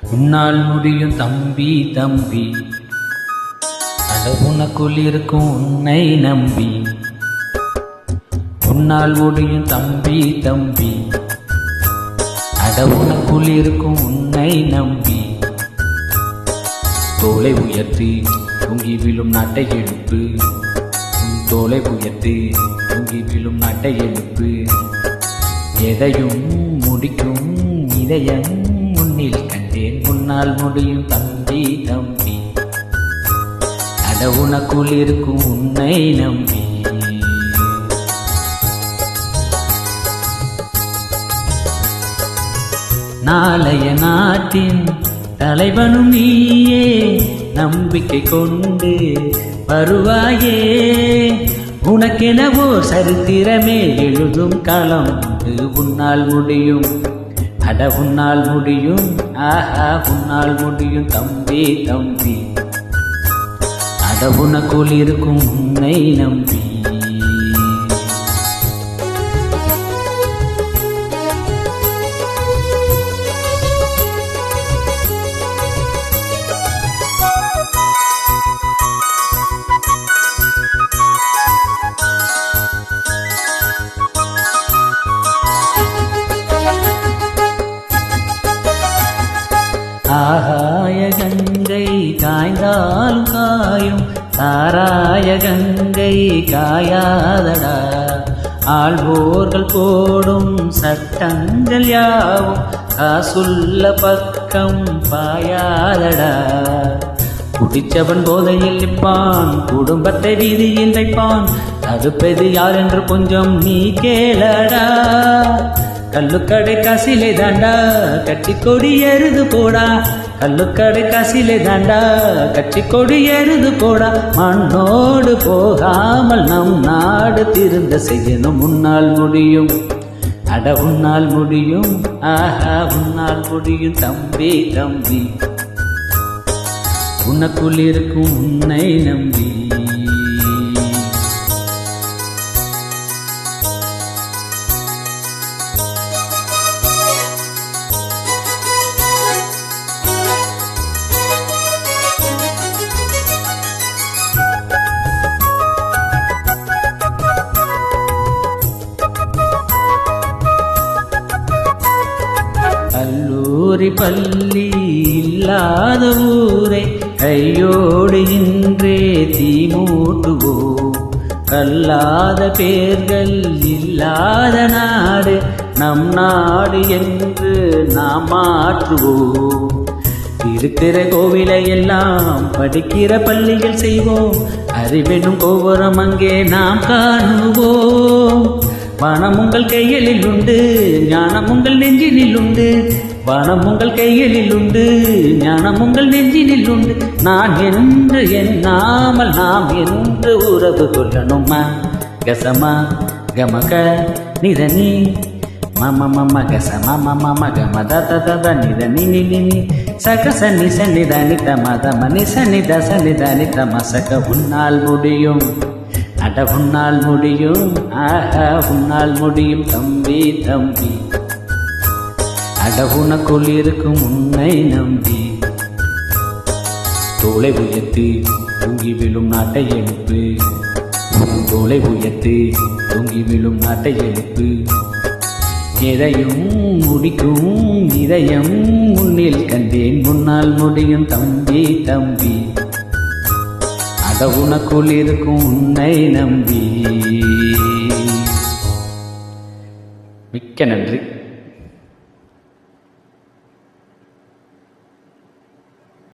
உன்னால் முடியும் தம்பி தம்பி, அட உனக்குள் இருக்கும் உன்னை நம்பி. உன்னால் முடியும் தம்பி தம்பி, அட உனக்குள் இருக்கும் உன்னை நம்பி. தோலை உயர்த்தி தூங்கி விழும் நாட்டை எழுப்பு, உன் தோலை உயர்த்தி தூங்கி விழும் நாட்டை எழுப்பு. எதையும் முடிக்கும் இதயம் முன்னில் கண்டேன், உன்னால் முடியும் தம்பி தம்பி, அட உனக்குள் இருக்கும் உன்னை நம்பி. நாளைய நாட்டின் தலைவனும் நீயே, நம்பிக்கை கொண்டு வருவாயே. உனக்கெனவோ சரித்திரமே எழுதும் காலம் உண்டு, உன்னால் முடியும், அட உன்னால் முடியும், ஆஹா உன்னால் முடியும் தம்பி தம்பி, அட உனக்குள் இருக்கும் உன்னை நம்பி. ஆகாய கங்கை காய்ந்தாலும் காயும், தாராய கங்கை காயாதடா. ஆள்வோர்கள் போடும் சட்டங்கள் யாவும் காசுள்ள பக்கம் பாயாதடா. குடிச்சவன் போதையில் நிற்பான், குடும்பத்தை வீதியில் வைப்பான். தடுப்பது யார் என்று கொஞ்சம் நீ கேளடா. கல்லுக்கடை காசிலே தாண்டா கட்சி கொடி எருது போடா, கல்லுக்கடை காசிலே தாண்டா கட்சி கொடி எருது போடா. மண்ணோடு போகாமல் நம் நாடு திருந்த செய்யணும், உன்னால் முடியும், அட உன்னால் முடியும், ஆஹா உன்னால் முடியும் தம்பி தம்பி, உனக்குள் இருக்கும் உன்னை நம்பி. கல்லூரி பள்ளி இல்லாத ஊரை கையோடு இன்றே தீ மூட்டுவோம். கல்லாத பேர்கள் இல்லாத நாடு நம் நாடு என்று நாம் மாற்றுவோம். இருக்கிற கோவிலை எல்லாம் படிக்கிற பள்ளிகள் செய்வோம், அறிவெனும் கோபுரம் அங்கே நாம் காணுவோம். வனம் உங்கள் கைகளில் உண்டு, ஞானம் உங்கள் நெஞ்சினில் உண்டு. வனம் உங்கள் கைகளில் உண்டு, ஞானம் உங்கள் நெஞ்சினில் உண்டு. நான் என்று எண்ணாமல் நாம் என்று உறவு கொள்ளணுமா. கசமா கமக நிதனி மம மம கசமா மம கம தத நிதனி நினி சகச நிச நிதனி தம தம நிச நித சனிதனி தமசக. உன்னால் முடியும், அட உன்னால் முடியும், ஆஹா உன்னால் முடியும் தம்பி தம்பி, அட உனக்குள் இருக்கும் உன்னை நம்பி. தோலை உயர்த்தி தூங்கி விழும் நாட்டை எழுப்பு, உன் தோலை உயர்த்தி தூங்கி விழும் நாட்டை எழுப்பு. எதையும் முடிக்கும் இதயம் முன்னில் கண்டேன், உன்னால் முடியும் தம்பி தம்பி, அட உனக்குள் இருக்கும் உன்னை நம்பி. மிக்க நன்றி.